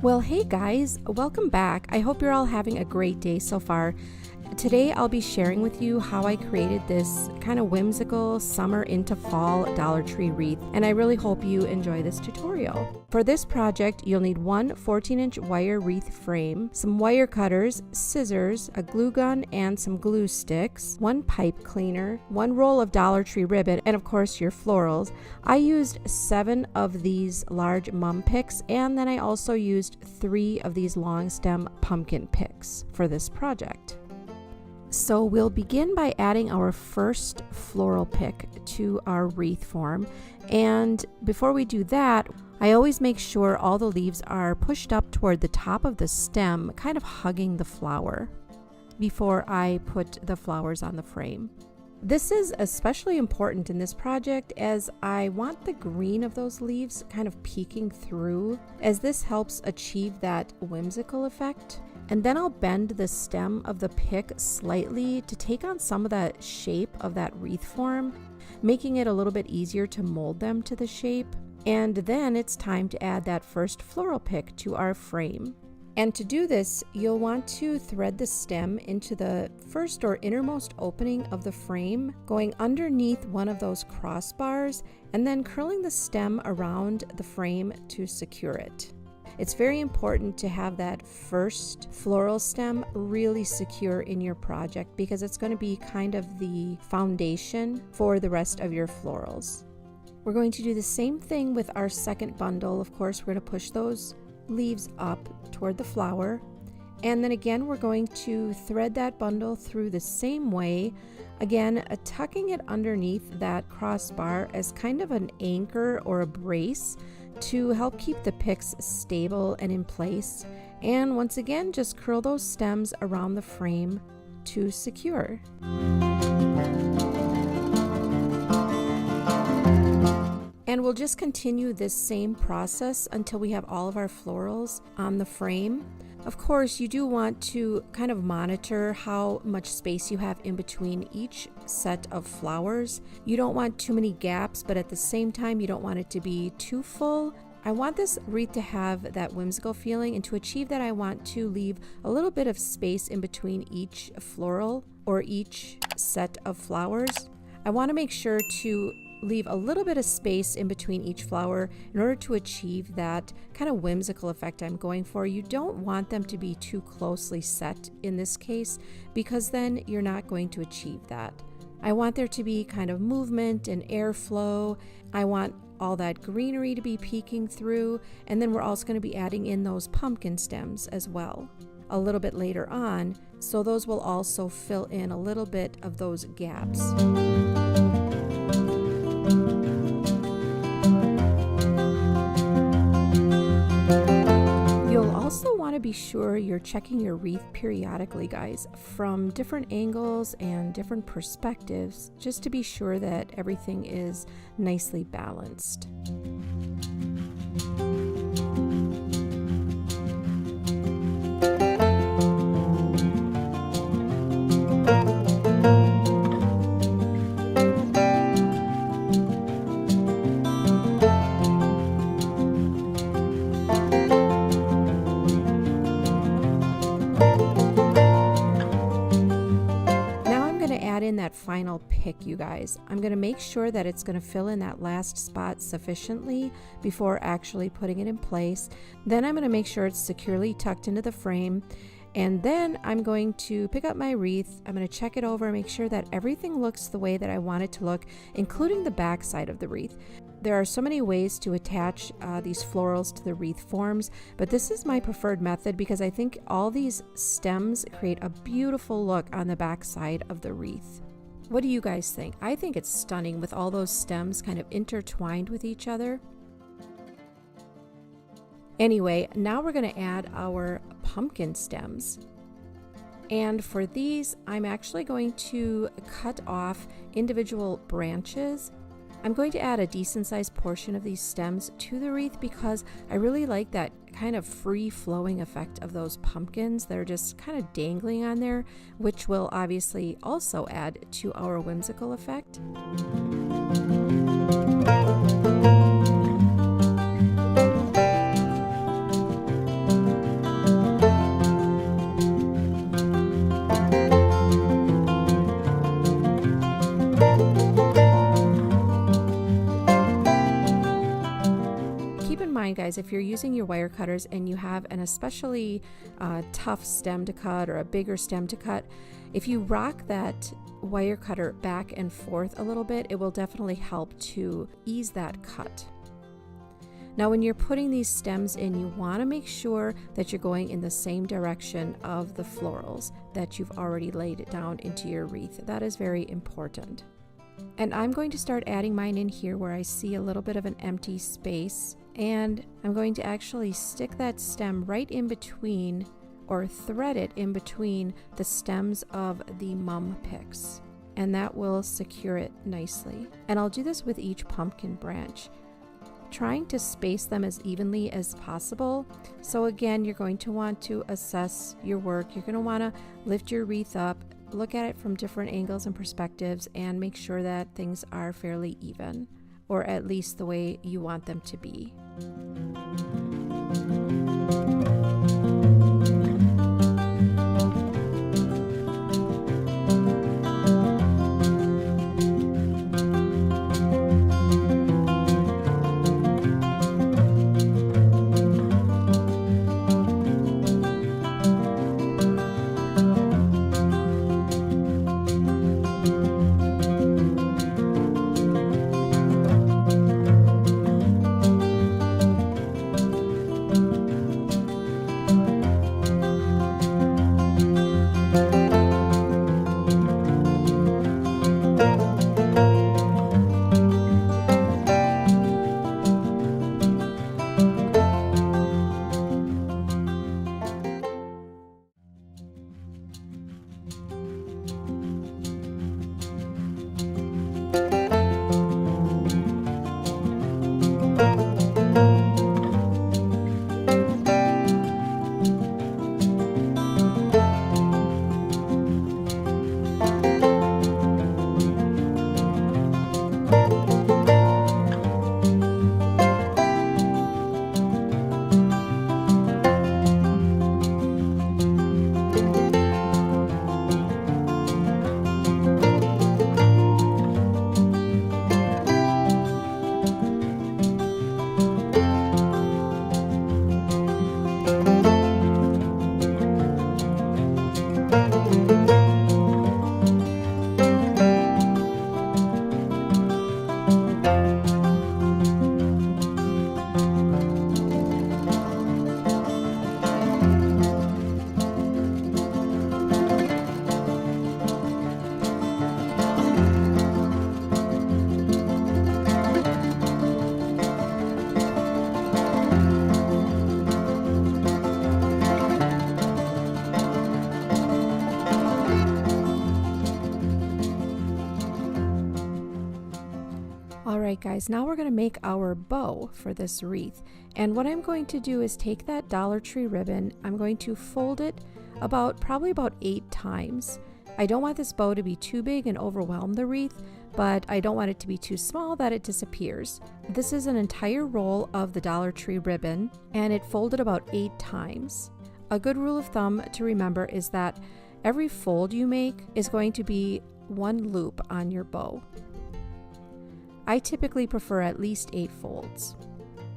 Well, hey guys, welcome back. I hope you're all having a great day so far. Today I'll be sharing with you how I created this kind of whimsical summer into fall Dollar Tree wreath, and I really hope you enjoy this tutorial. For this project, you'll need one 14-inch wire wreath frame, some wire cutters, scissors, a glue gun, and some glue sticks, one pipe cleaner, one roll of Dollar Tree ribbon, and of course your florals. I used 7 of these large mum picks, and then I also used 3 of these long stem pumpkin picks for this project. So we'll begin by adding our first floral pick to our wreath form, and before we do that, I always make sure all the leaves are pushed up toward the top of the stem, kind of hugging the flower, before I put the flowers on the frame. This is especially important in this project as I want the green of those leaves kind of peeking through, as this helps achieve that whimsical effect. And then I'll bend the stem of the pick slightly to take on some of that shape of that wreath form, making it a little bit easier to mold them to the shape. And then it's time to add that first floral pick to our frame. And to do this, you'll want to thread the stem into the first or innermost opening of the frame, going underneath one of those crossbars, and then curling the stem around the frame to secure it. It's very important to have that first floral stem really secure in your project because it's going to be kind of the foundation for the rest of your florals. We're going to do the same thing with our second bundle. Of course, we're going to push those leaves up toward the flower, and then again we're going to thread that bundle through the same way, again tucking it underneath that crossbar as kind of an anchor or a brace to help keep the picks stable and in place. And once again, just curl those stems around the frame to secure. And we'll just continue this same process until we have all of our florals on the frame. Of course, you do want to kind of monitor how much space you have in between each set of flowers. You don't want too many gaps, but at the same time, you don't want it to be too full. I want this wreath to have that whimsical feeling, and to achieve that, I want to leave a little bit of space in between each floral or each set of flowers. I want to make sure to leave a little bit of space in between each flower in order to achieve that kind of whimsical effect I'm going for. You don't want them to be too closely set in this case, because then you're not going to achieve that. I want there to be kind of movement and airflow. I want all that greenery to be peeking through, and then we're also going to be adding in those pumpkin stems as well a little bit later on, so those will also fill in a little bit of those gaps. You'll also want to be sure you're checking your wreath periodically, guys, from different angles and different perspectives, just to be sure that everything is nicely balanced. In that final pick, you guys, I'm going to make sure that it's going to fill in that last spot sufficiently before actually putting it in place. Then I'm going to make sure it's securely tucked into the frame, and then I'm going to pick up my wreath. I'm going to check it over and make sure that everything looks the way that I want it to look, including the back side of the wreath. There are so many ways to attach these florals to the wreath forms, but this is my preferred method because I think all these stems create a beautiful look on the back side of the wreath. What do you guys think? I think it's stunning with all those stems kind of intertwined with each other. Anyway, now we're going to add our pumpkin stems. And for these, I'm actually going to cut off individual branches. I'm going to add a decent sized portion of these stems to the wreath because I really like that kind of free flowing effect of those pumpkins that are just kind of dangling on there, which will obviously also add to our whimsical effect. guys, if you're using your wire cutters and you have an especially tough stem to cut or a bigger stem to cut, if you rock that wire cutter back and forth a little bit, it will definitely help to ease that cut. Now when you're putting these stems in, you want to make sure that you're going in the same direction of the florals that you've already laid it down into your wreath. That is very important. And I'm going to start adding mine in here where I see a little bit of an empty space, and I'm going to actually stick that stem right in between, or thread it in between the stems of the mum picks, and that will secure it nicely. And I'll do this with each pumpkin branch, trying to space them as evenly as possible. So again, you're going to want to assess your work. You're going to want to lift your wreath up, look at it from different angles and perspectives, and make sure that things are fairly even, or at least the way you want them to be. Alright guys, now we're going to make our bow for this wreath. And what I'm going to do is take that Dollar Tree ribbon, I'm going to fold it probably about 8 times. I don't want this bow to be too big and overwhelm the wreath, but I don't want it to be too small that it disappears. This is an entire roll of the Dollar Tree ribbon, and it folded about 8 times. A good rule of thumb to remember is that every fold you make is going to be 1 loop on your bow. I typically prefer at least 8 folds.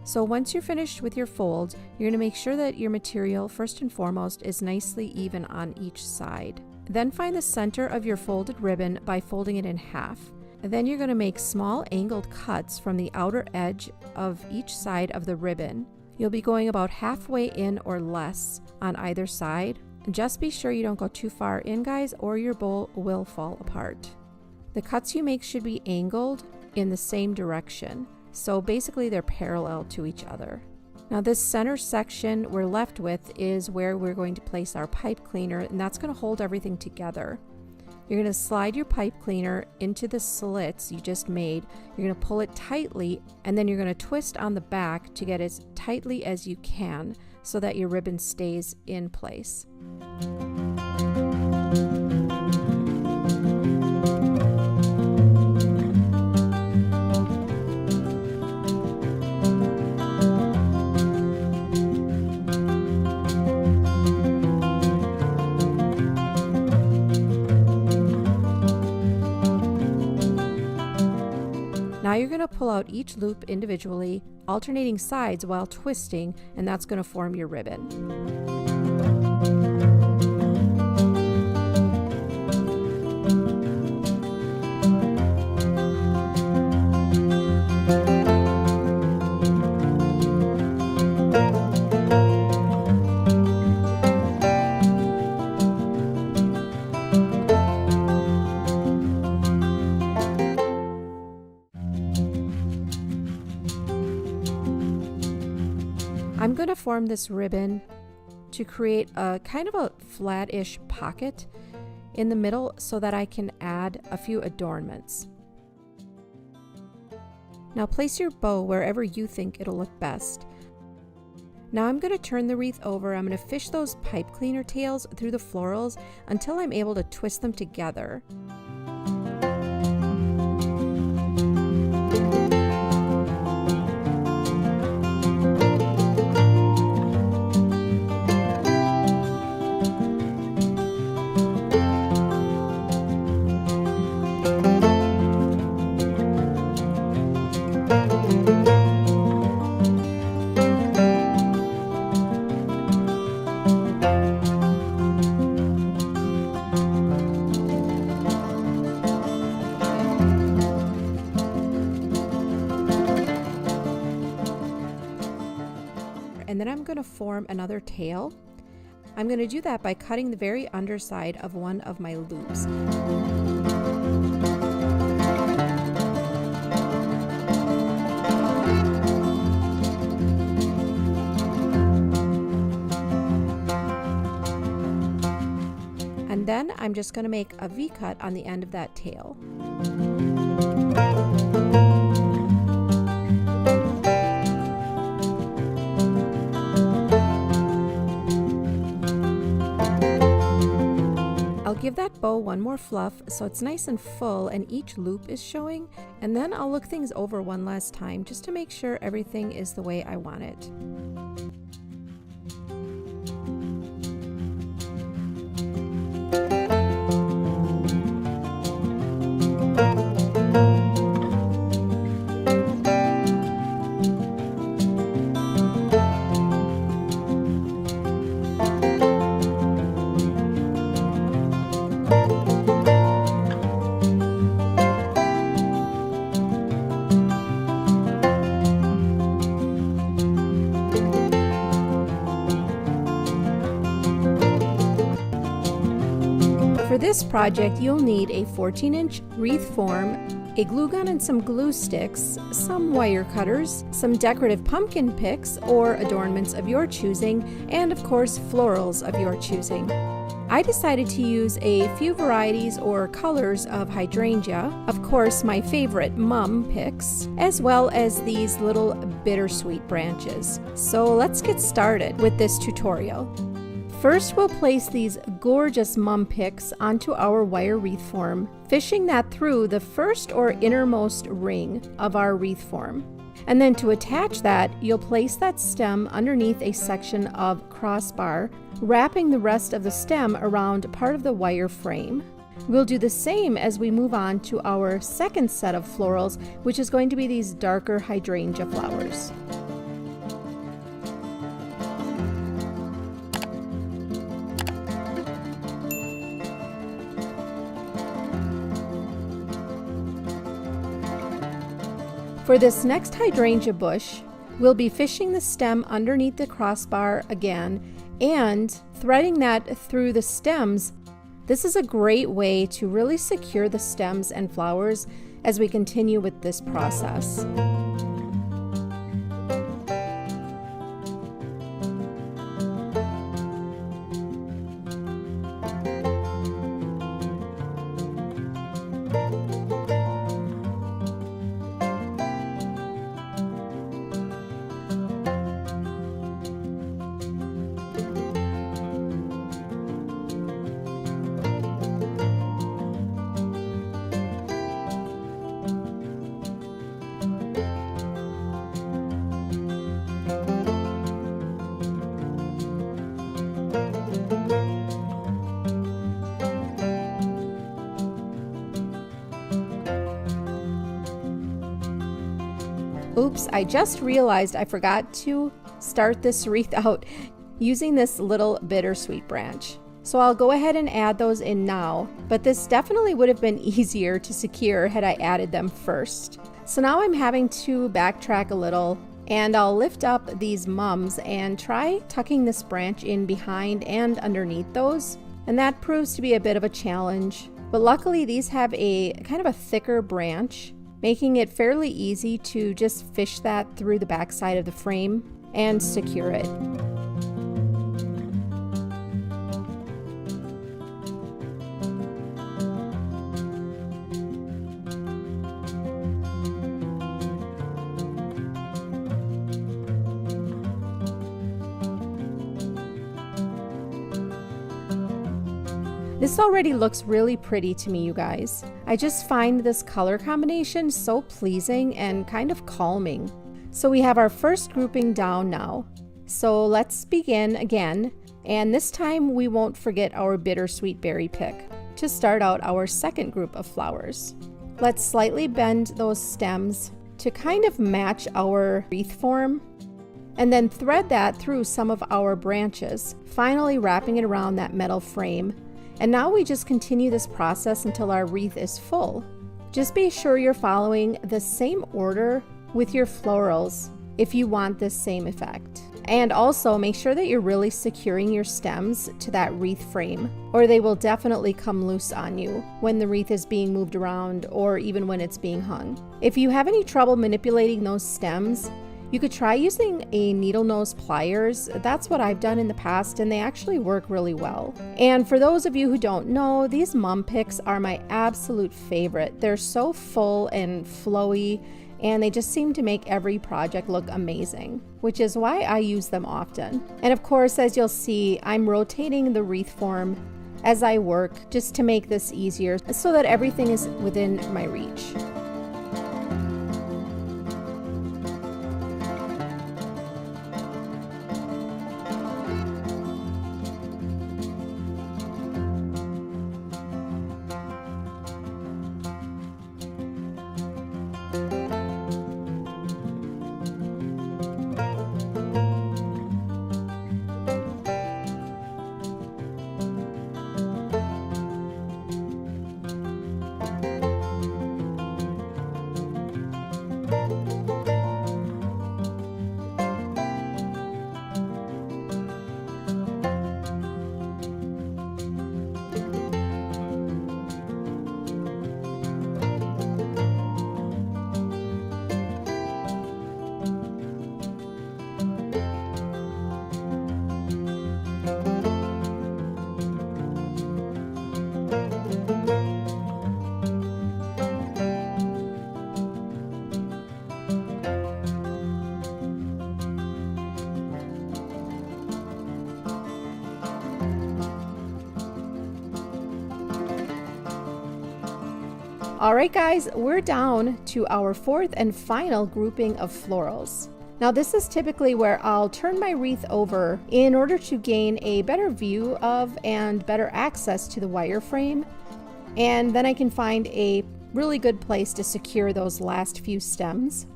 So once you're finished with your folds, you're going to make sure that your material, first and foremost, is nicely even on each side. Then find the center of your folded ribbon by folding it in half. Then you're going to make small angled cuts from the outer edge of each side of the ribbon. You'll be going about halfway in or less on either side. Just be sure you don't go too far in, guys, or your bow will fall apart. The cuts you make should be angled in the same direction, so basically they're parallel to each other. Now this center section we're left with is where we're going to place our pipe cleaner, and that's going to hold everything together. You're going to slide your pipe cleaner into the slits you just made. You're going to pull it tightly, and then you're going to twist on the back to get as tightly as you can so that your ribbon stays in place. Now you're going to pull out each loop individually, alternating sides while twisting, and that's going to form your ribbon. I'm going to form this ribbon to create a kind of a flat-ish pocket in the middle so that I can add a few adornments. Now place your bow wherever you think it'll look best. Now I'm going to turn the wreath over. I'm going to fish those pipe cleaner tails through the florals until I'm able to twist them together. And then I'm going to form another tail. I'm going to do that by cutting the very underside of one of my loops. And then I'm just going to make a V-cut on the end of that tail. I'll give that bow one more fluff so it's nice and full and each loop is showing, and then I'll look things over one last time just to make sure everything is the way I want it. For this project, you'll need a 14-inch wreath form, a glue gun and some glue sticks, some wire cutters, some decorative pumpkin picks or adornments of your choosing, and of course florals of your choosing. I decided to use a few varieties or colors of hydrangea, of course my favorite mum picks, as well as these little bittersweet branches. So let's get started with this tutorial. First, we'll place these gorgeous mum picks onto our wire wreath form, fishing that through the first or innermost ring of our wreath form. And then to attach that, you'll place that stem underneath a section of crossbar, wrapping the rest of the stem around part of the wire frame. We'll do the same as we move on to our second set of florals, which is going to be these darker hydrangea flowers. For this next hydrangea bush, we'll be fishing the stem underneath the crossbar again and threading that through the stems. This is a great way to really secure the stems and flowers as we continue with this process. oops, I just realized I forgot to start this wreath out using this little bittersweet branch. So I'll go ahead and add those in now, but this definitely would have been easier to secure had I added them first. So now I'm having to backtrack a little, and I'll lift up these mums and try tucking this branch in behind and underneath those. And that proves to be a bit of a challenge. But luckily these have a kind of a thicker branch, making it fairly easy to just fish that through the back side of the frame and secure it. This already looks really pretty to me, you guys. I just find this color combination so pleasing and kind of calming. So we have our first grouping down now. So let's begin again, and this time we won't forget our bittersweet berry pick to start out our second group of flowers. Let's slightly bend those stems to kind of match our wreath form, and then thread that through some of our branches, finally wrapping it around that metal frame. And now we just continue this process until our wreath is full. Just be sure you're following the same order with your florals if you want this same effect. And also make sure that you're really securing your stems to that wreath frame, or they will definitely come loose on you when the wreath is being moved around or even when it's being hung. If you have any trouble manipulating those stems, you could try using a needle nose pliers. That's what I've done in the past, and they actually work really well. And for those of you who don't know, these mum picks are my absolute favorite. They're so full and flowy, and they just seem to make every project look amazing, which is why I use them often. And of course, as you'll see, I'm rotating the wreath form as I work just to make this easier so that everything is within my reach. Alright guys, we're down to our fourth and final grouping of florals. Now this is typically where I'll turn my wreath over in order to gain a better view of and better access to the wireframe, and then I can find a really good place to secure those last few stems.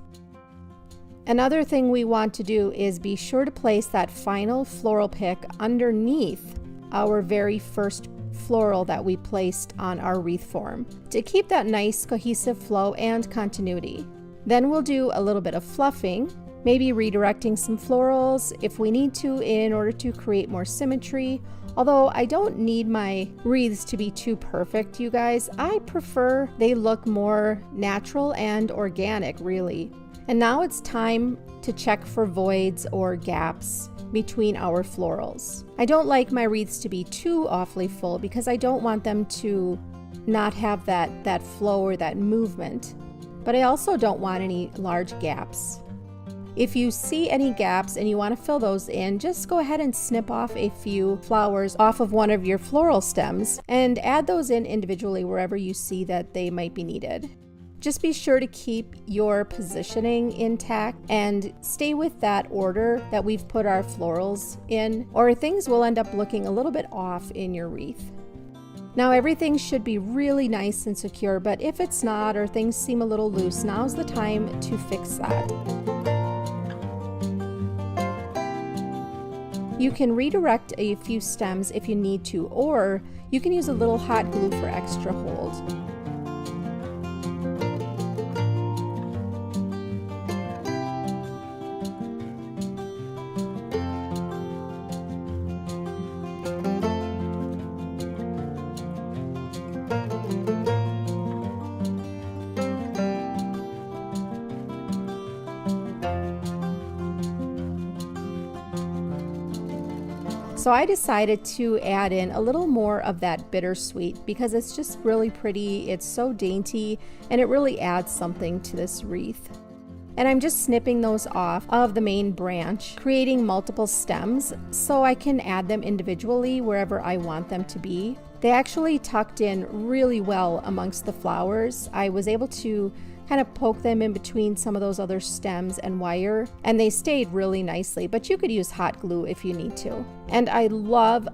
Another thing we want to do is be sure to place that final floral pick underneath our very first floral that we placed on our wreath form to keep that nice cohesive flow and continuity. Then we'll do a little bit of fluffing, maybe redirecting some florals if we need to in order to create more symmetry. Although I don't need my wreaths to be too perfect, you guys. I prefer they look more natural and organic, really. And now it's time to check for voids or gaps between our florals. I don't like my wreaths to be too awfully full because I don't want them to not have that flow or that movement, but I also don't want any large gaps. If you see any gaps and you want to fill those in, just go ahead and snip off a few flowers off of one of your floral stems and add those in individually wherever you see that they might be needed. Just be sure to keep your positioning intact and stay with that order that we've put our florals in, or things will end up looking a little bit off in your wreath. Now everything should be really nice and secure, but if it's not or things seem a little loose, now's the time to fix that. You can redirect a few stems if you need to, or you can use a little hot glue for extra hold. So I decided to add in a little more of that bittersweet because it's just really pretty, it's so dainty, and it really adds something to this wreath. And I'm just snipping those off of the main branch, creating multiple stems so I can add them individually wherever I want them to be. They actually tucked in really well amongst the flowers. I was able to kind of poke them in between some of those other stems and wire, and they stayed really nicely, but you could use hot glue if you need to. And I love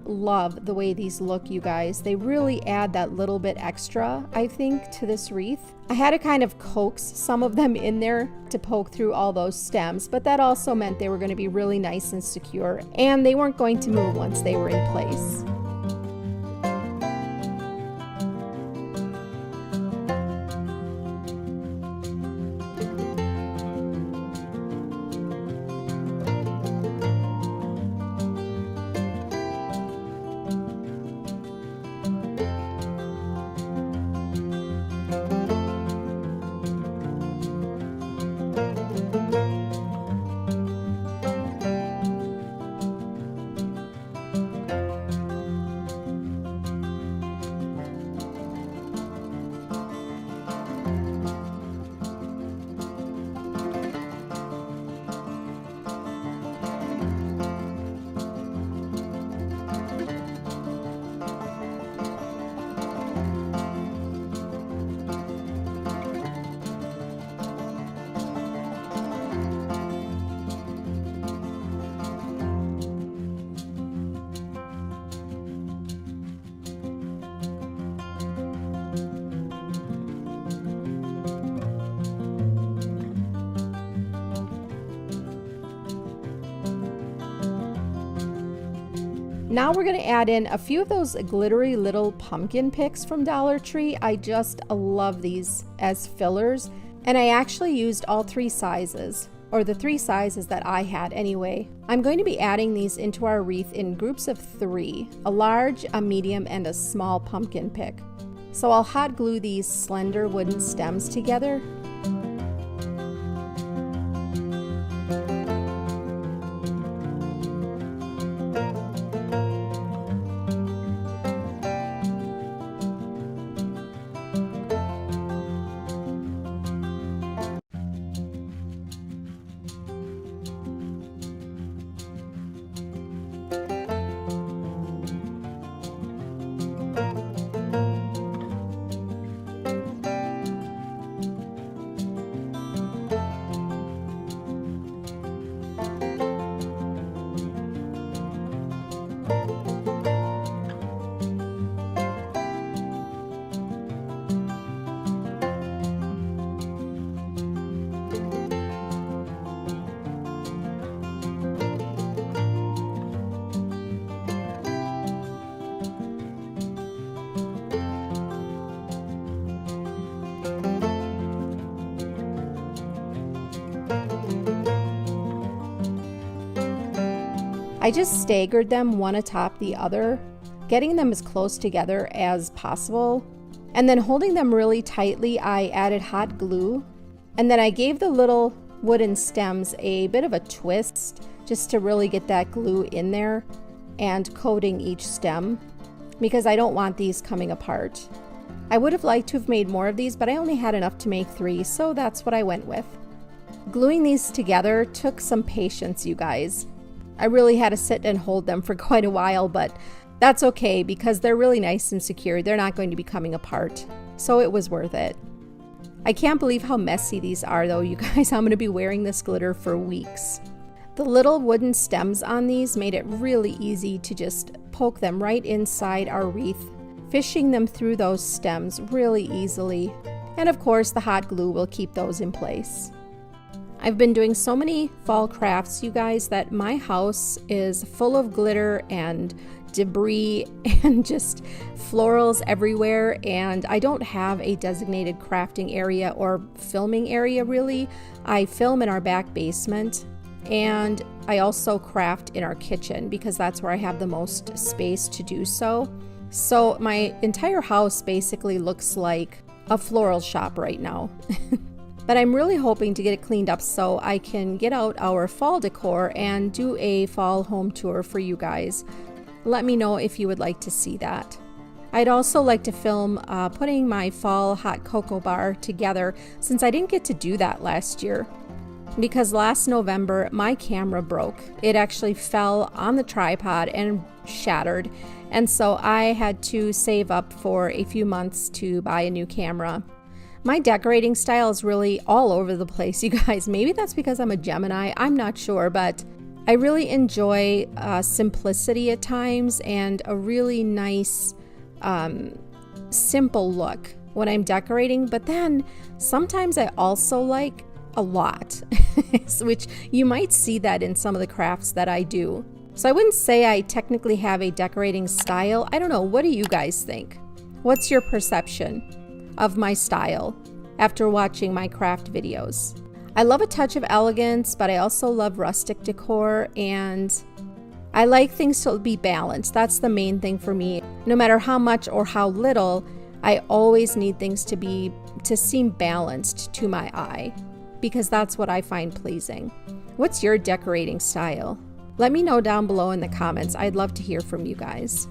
the way these look, you guys. They really add that little bit extra, I think, to this wreath. I had to kind of coax some of them in there to poke through all those stems, but that also meant they were going to be really nice and secure, and they weren't going to move once they were in place. Now we're going to add in a few of those glittery little pumpkin picks from Dollar Tree. I just love these as fillers, and I actually used all three sizes, or the three sizes that I had anyway. I'm going to be adding these into our wreath in groups of 3, a large, a medium, and a small pumpkin pick. So I'll hot glue these slender wooden stems together. I just staggered them one atop the other, getting them as close together as possible. And then holding them really tightly, I added hot glue. And then I gave the little wooden stems a bit of a twist just to really get that glue in there and coating each stem, because I don't want these coming apart. I would have liked to have made more of these, but I only had enough to make 3, so that's what I went with. Gluing these together took some patience, you guys. I really had to sit and hold them for quite a while, but that's okay because they're really nice and secure. They're not going to be coming apart, so it was worth it. I can't believe how messy these are though, you guys. I'm going to be wearing this glitter for weeks. The little wooden stems on these made it really easy to just poke them right inside our wreath fishing them through those stems really easily. And of course, the hot glue will keep those in place. I've been doing so many fall crafts, you guys, that my house is full of glitter and debris and just florals everywhere, and I don't have a designated crafting area or filming area really. I film in our back basement, and I also craft in our kitchen because that's where I have the most space to do so. So my entire house basically looks like a floral shop right now. But I'm really hoping to get it cleaned up so I can get out our fall decor and do a fall home tour for you guys. Let me know if you would like to see that. I'd also like to film putting my fall hot cocoa bar together, since I didn't get to do that last year. Because last November my camera broke. It actually fell on the tripod and shattered, and so I had to save up for a few months to buy a new camera. My decorating style is really all over the place, you guys. Maybe that's because I'm a Gemini, I'm not sure, but I really enjoy simplicity at times and a really nice, simple look when I'm decorating. But then sometimes I also like a lot, which you might see that in some of the crafts that I do. So I wouldn't say I technically have a decorating style. I don't know, what do you guys think? What's your perception of my style after watching my craft videos? I love a touch of elegance, but I also love rustic decor, and I like things to be balanced. That's the main thing for me. No matter how much or how little, I always need things to seem balanced to my eye, because that's what I find pleasing. What's your decorating style? Let me know down below in the comments. I'd love to hear from you guys.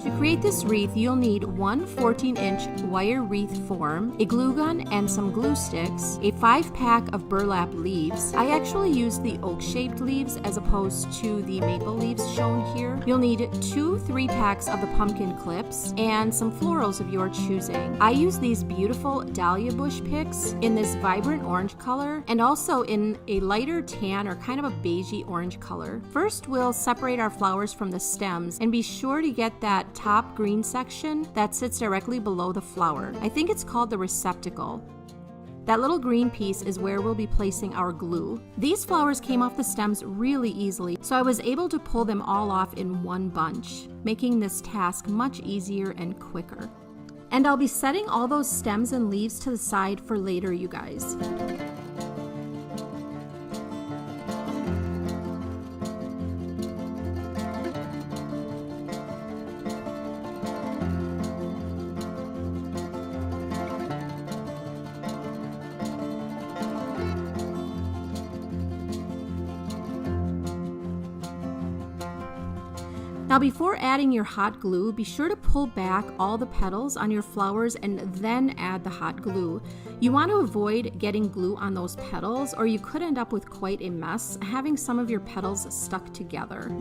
To create this wreath, you'll need one 14-inch wire wreath form, a glue gun and some glue sticks, a 5-pack of burlap leaves. I actually used the oak-shaped leaves as opposed to the maple leaves shown here. You'll need 2 3-packs of the pumpkin clips and some florals of your choosing. I use these beautiful dahlia bush picks in this vibrant orange color and also in a lighter tan or kind of a beigey orange color. First, we'll separate our flowers from the stems and be sure to get that top green section that sits directly below the flower. I think it's called the receptacle. That little green piece is where we'll be placing our glue. These flowers came off the stems really easily, so I was able to pull them all off in one bunch, making this task much easier and quicker. And I'll be setting all those stems and leaves to the side for later, you guys. Now before adding your hot glue, be sure to pull back all the petals on your flowers and then add the hot glue. You want to avoid getting glue on those petals, or you could end up with quite a mess, having some of your petals stuck together.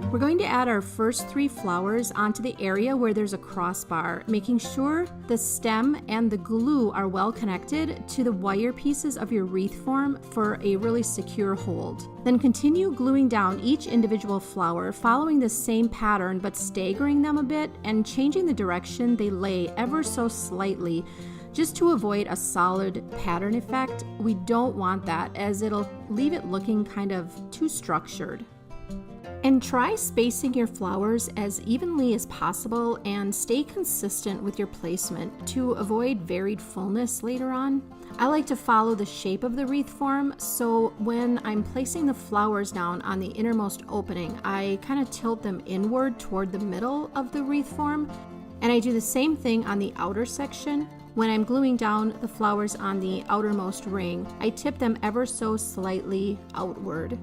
We're going to add our first 3 flowers onto the area where there's a crossbar, making sure the stem and the glue are well connected to the wire pieces of your wreath form for a really secure hold. Then continue gluing down each individual flower, following the same pattern but staggering them a bit and changing the direction they lay ever so slightly, just to avoid a solid pattern effect. We don't want that, as it'll leave it looking kind of too structured. And try spacing your flowers as evenly as possible and stay consistent with your placement to avoid varied fullness later on. I like to follow the shape of the wreath form, so when I'm placing the flowers down on the innermost opening, I kind of tilt them inward toward the middle of the wreath form, and I do the same thing on the outer section. When I'm gluing down the flowers on the outermost ring, I tip them ever so slightly outward.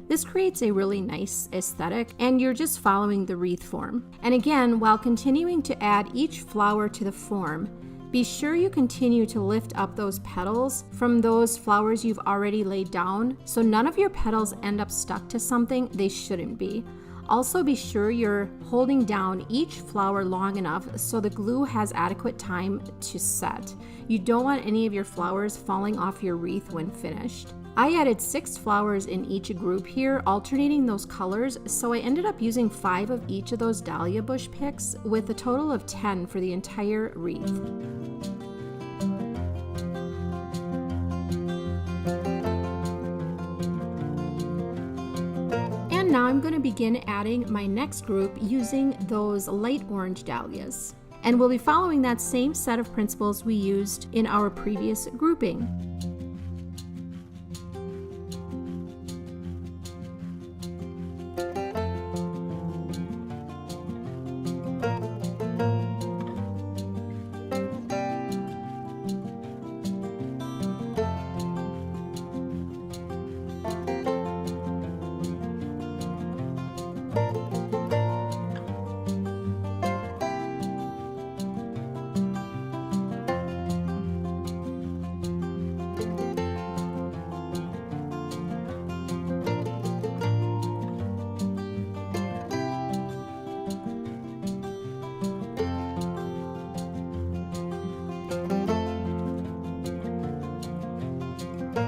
This creates a really nice aesthetic, and you're just following the wreath form. And again, while continuing to add each flower to the form, be sure you continue to lift up those petals from those flowers you've already laid down, so none of your petals end up stuck to something they shouldn't be. Also be sure you're holding down each flower long enough so the glue has adequate time to set. You don't want any of your flowers falling off your wreath when finished. I added 6 flowers in each group here, alternating those colors, so I ended up using 5 of each of those dahlia bush picks, with a total of 10 for the entire wreath. And now I'm going to begin adding my next group using those light orange dahlias. And we'll be following that same set of principles we used in our previous grouping.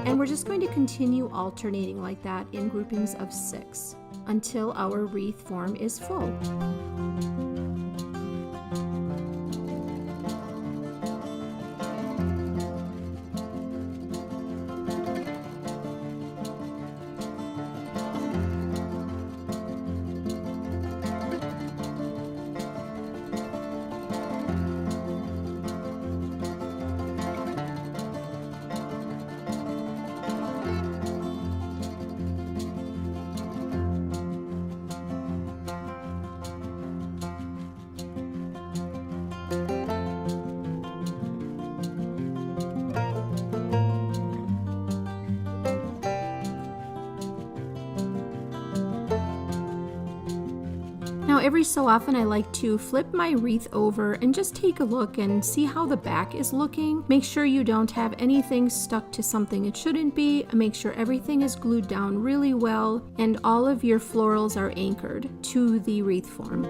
And we're just going to continue alternating like that in groupings of 6 until our wreath form is full. Now every so often I like to flip my wreath over and just take a look and see how the back is looking. Make sure you don't have anything stuck to something it shouldn't be. Make sure everything is glued down really well and all of your florals are anchored to the wreath form.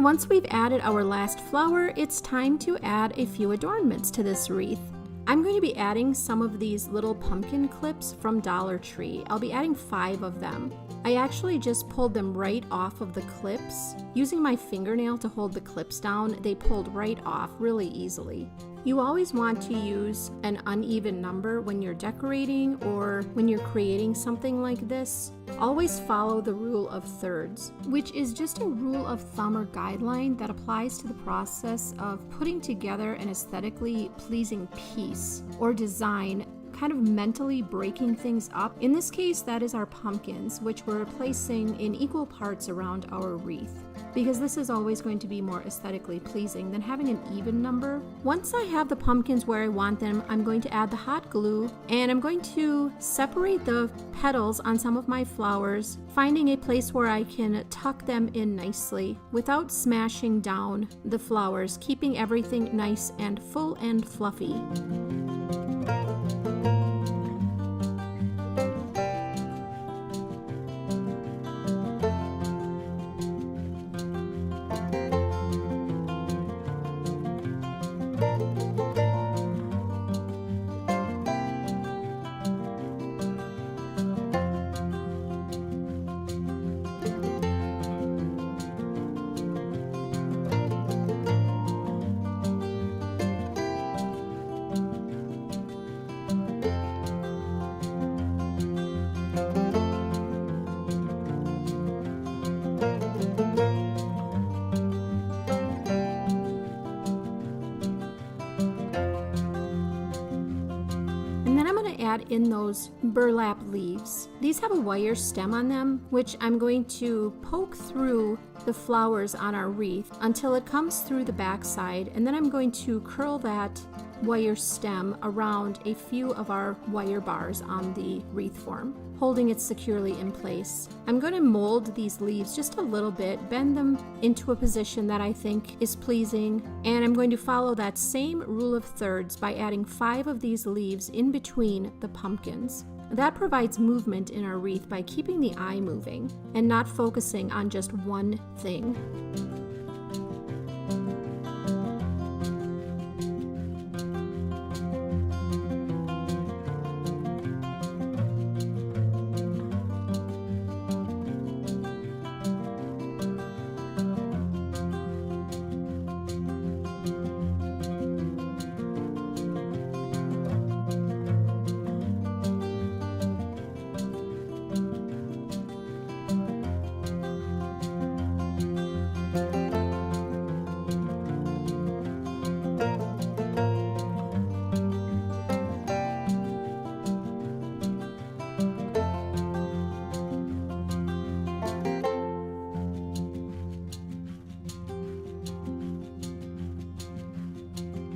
And once we've added our last flower, it's time to add a few adornments to this wreath. I'm going to be adding some of these little pumpkin clips from Dollar Tree. I'll be adding 5 of them. I actually just pulled them right off of the clips. Using my fingernail to hold the clips down, they pulled right off really easily. You always want to use an uneven number when you're decorating or when you're creating something like this. Always follow the rule of thirds, which is just a rule of thumb or guideline that applies to the process of putting together an aesthetically pleasing piece or design, kind of mentally breaking things up. In this case, that is our pumpkins, which we're placing in equal parts around our wreath, because this is always going to be more aesthetically pleasing than having an even number. Once I have the pumpkins where I want them, I'm going to add the hot glue, and I'm going to separate the petals on some of my flowers, finding a place where I can tuck them in nicely without smashing down the flowers, keeping everything nice and full and fluffy. Add in those burlap leaves. These have a wire stem on them, which I'm going to poke through the flowers on our wreath until it comes through the back side, and then I'm going to curl that wire stem around a few of our wire bars on the wreath form, holding it securely in place. I'm going to mold these leaves just a little bit, bend them into a position that I think is pleasing, and I'm going to follow that same rule of thirds by adding 5 of these leaves in between the pumpkins. That provides movement in our wreath by keeping the eye moving and not focusing on just one thing.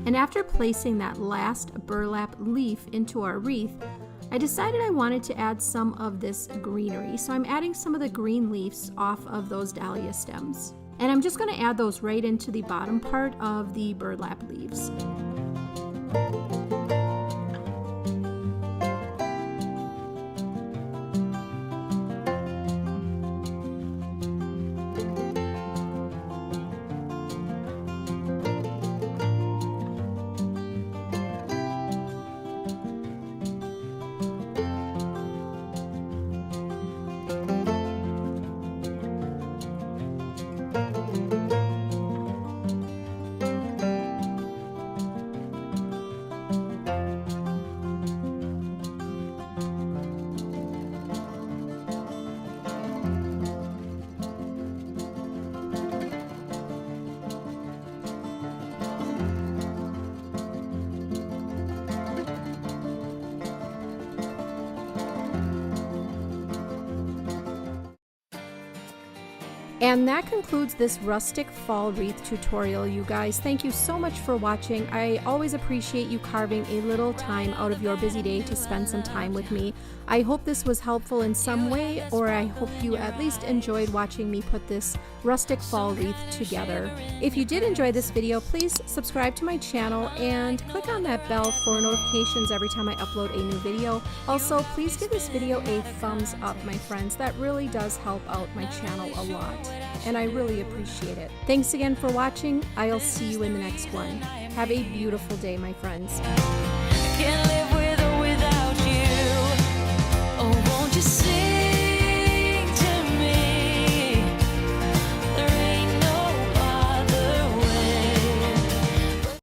And after placing that last burlap leaf into our wreath, I decided I wanted to add some of this greenery. So I'm adding some of the green leaves off of those dahlia stems. And I'm just going to add those right into the bottom part of the burlap leaves. And that concludes this rustic fall wreath tutorial, you guys. Thank you so much for watching. I always appreciate you carving a little time out of your busy day to spend some time with me. I hope this was helpful in some way, or I hope you at least enjoyed watching me put this rustic fall wreath together. If you did enjoy this video, please subscribe to my channel and click on that bell for notifications every time I upload a new video. Also, please give this video a thumbs up, my friends. That really does help out my channel a lot. and I really appreciate it. Thanks again for watching. I'll see you in the next one. Have a beautiful day, my friends. Can't live